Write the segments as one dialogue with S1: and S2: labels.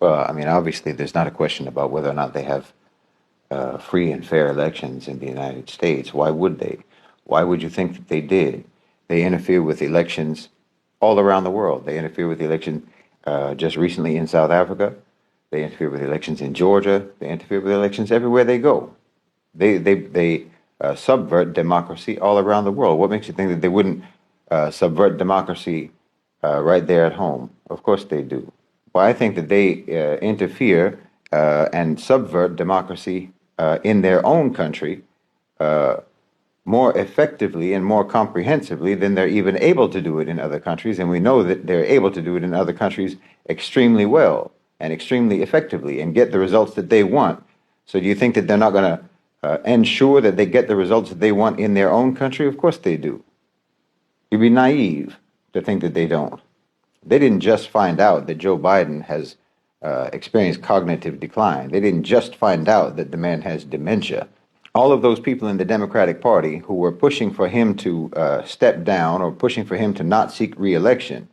S1: Well, I mean, obviously, there's not a question about whether or not they have free and fair elections in the United States. Why would they? Why would you think that they did? They interfere with elections all around the world. They interfere with the election just recently in South Africa. They interfere with elections in Georgia. They interfere with elections everywhere they go. They subvert democracy all around the world. What makes you think that they wouldn't subvert democracy right there at home? Of course they do. Well, I think that they interfere and subvert democracy in their own country more effectively and more comprehensively than they're even able to do it in other countries. And we know that they're able to do it in other countries extremely well and extremely effectively and get the results that they want. So do you think that they're not going to ensure that they get the results that they want in their own country? Of course they do. You'd be naive to think that they don't. They didn't just find out that Joe Biden has experienced cognitive decline. They didn't just find out that the man has dementia. All of those people in the Democratic Party who were pushing for him to step down or pushing for him to not seek re-election,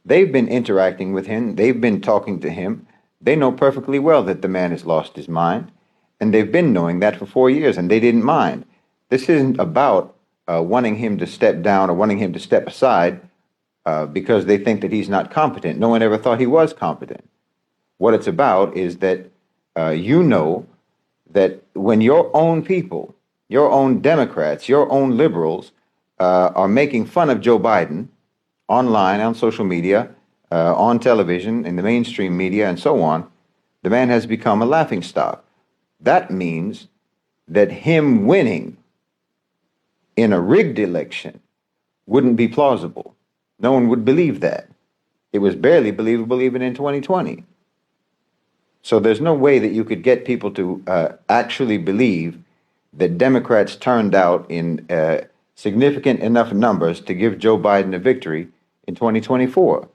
S1: they've been interacting with him. They've been talking to him. They know perfectly well that the man has lost his mind. And they've been knowing that for 4 years, and they didn't mind. This isn't about wanting him to step down or wanting him to step aside because they think that he's not competent. No one ever thought he was competent. What it's about is that you know that when your own people, your own Democrats, your own liberals are making fun of Joe Biden online, on social media, on television, in the mainstream media, and so on, the man has become a laughingstock. That means that him winning in a rigged election wouldn't be plausible. No one would believe that. It was barely believable even in 2020. So there's no way that you could get people to actually believe that Democrats turned out in significant enough numbers to give Joe Biden a victory in 2024.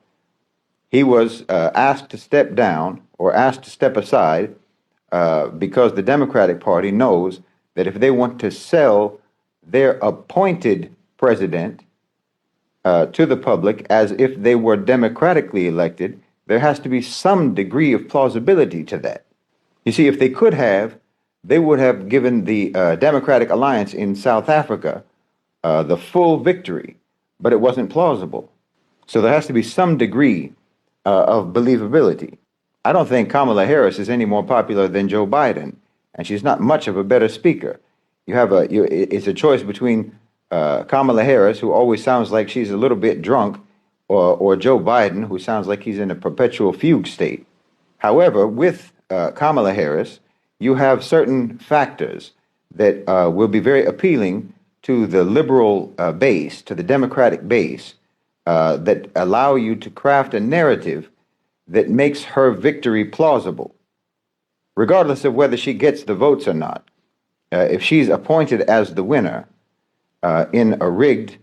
S1: He was asked to step down or asked to step aside because the Democratic Party knows that if they want to sell their appointed president to the public as if they were democratically elected, there has to be some degree of plausibility to that. You see, if they could have, they would have given the Democratic Alliance in South Africa the full victory, but it wasn't plausible. So there has to be some degree of believability. I don't think Kamala Harris is any more popular than Joe Biden, and she's not much of a better speaker. It's a choice between Kamala Harris, who always sounds like she's a little bit drunk, or Joe Biden, who sounds like he's in a perpetual fugue state. However, with Kamala Harris, you have certain factors that will be very appealing to the liberal base, to the Democratic base, that allow you to craft a narrative that makes her victory plausible, regardless of whether she gets the votes or not. If she's appointed as the winner in a rigged,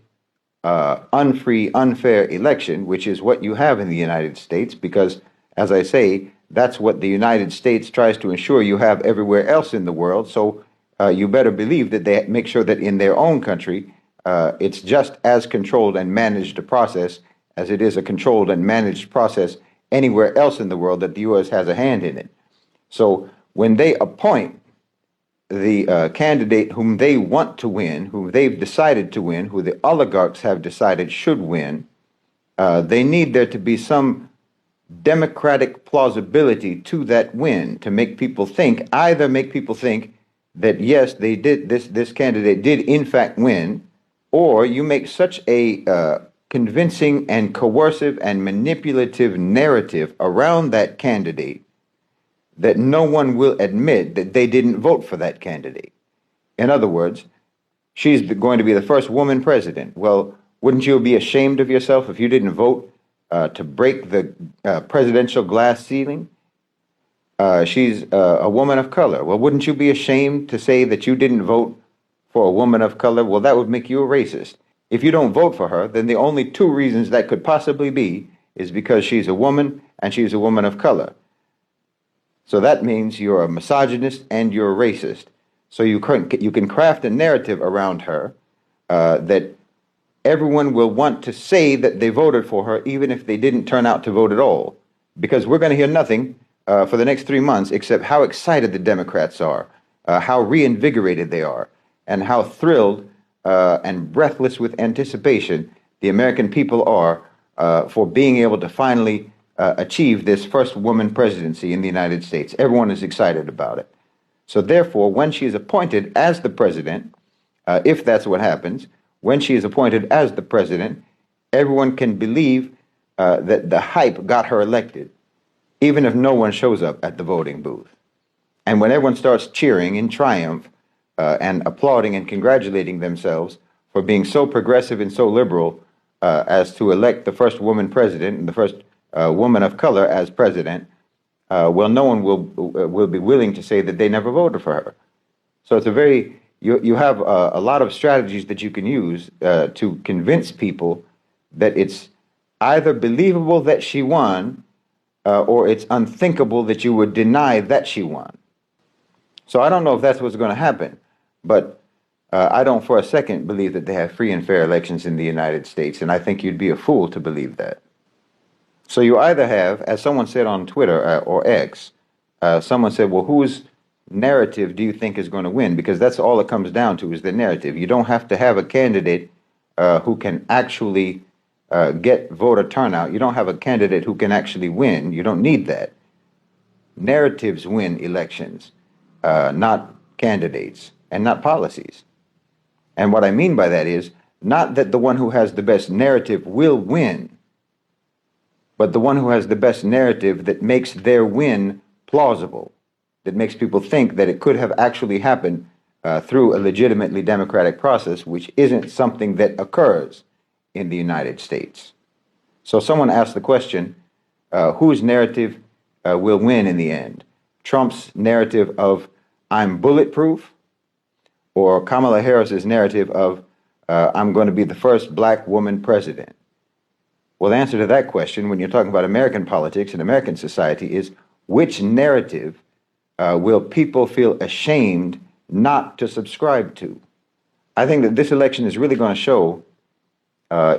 S1: unfree, unfair election, which is what you have in the United States, because, as I say, that's what the United States tries to ensure you have everywhere else in the world. So you better believe that they make sure that in their own country, it's just as controlled and managed a process as it is a controlled and managed process anywhere else in the world that the U.S. has a hand in it. So when they appoint the candidate whom they want to win, whom they've decided to win, who the oligarchs have decided should win, they need there to be some democratic plausibility to that win to make people think, either make people think that yes, they did this candidate did in fact win, or you make such a convincing and coercive and manipulative narrative around that candidate that no one will admit that they didn't vote for that candidate. In other words, she's going to be the first woman president. Well, wouldn't you be ashamed of yourself if you didn't vote to break the presidential glass ceiling? She's a woman of color. Well, wouldn't you be ashamed to say that you didn't vote for a woman of color? Well, that would make you a racist. If you don't vote for her, then the only two reasons that could possibly be is because she's a woman and she's a woman of color. So that means you're a misogynist and you're a racist. So you can craft a narrative around her that everyone will want to say that they voted for her, even if they didn't turn out to vote at all. because we're going to hear nothing for the next 3 months except how excited the Democrats are, how reinvigorated they are, and how thrilled and breathless with anticipation the American people are for being able to finally achieve this first woman presidency in the United States. Everyone is excited about it. So therefore, when she is appointed as the president, if that's what happens, when she is appointed as the president, everyone can believe that the hype got her elected, even if no one shows up at the voting booth. And when everyone starts cheering in triumph and applauding and congratulating themselves for being so progressive and so liberal as to elect the first woman president and the first woman of color as president, well, no one will be willing to say that they never voted for her. So it's a very, you have a lot of strategies that you can use to convince people that it's either believable that she won or it's unthinkable that you would deny that she won. So I don't know if that's what's going to happen, but I don't for a second believe that they have free and fair elections in the United States, and I think you'd be a fool to believe that. So you either have, as someone said on Twitter or X, someone said, well, whose narrative do you think is going to win? Because that's all it comes down to is the narrative. You don't have to have a candidate who can actually get voter turnout. You don't have a candidate who can actually win. You don't need that. Narratives win elections, not candidates and not policies. And what I mean by that is not that the one who has the best narrative will win, but the one who has the best narrative that makes their win plausible, that makes people think that it could have actually happened through a legitimately democratic process, which isn't something that occurs in the United States. So someone asked the question, whose narrative will win in the end? Trump's narrative of I'm bulletproof, or Kamala Harris's narrative of I'm going to be the first black woman president? Well, the answer to that question, when you're talking about American politics and American society, is which narrative will people feel ashamed not to subscribe to? I think that this election is really going to show,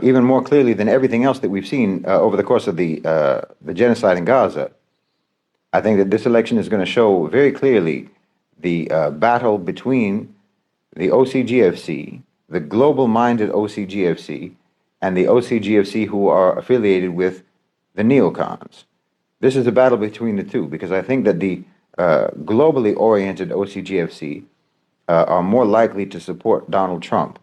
S1: even more clearly than everything else that we've seen over the course of the genocide in Gaza, I think that this election is going to show very clearly the battle between the OCGFC, the global-minded OCGFC, and the OCGFC who are affiliated with the neocons. This is a battle between the two, because I think that the globally oriented OCGFC are more likely to support Donald Trump,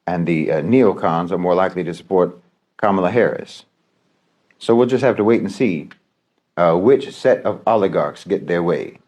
S1: and the neocons are more likely to support Kamala Harris. So we'll just have to wait and see which set of oligarchs get their way.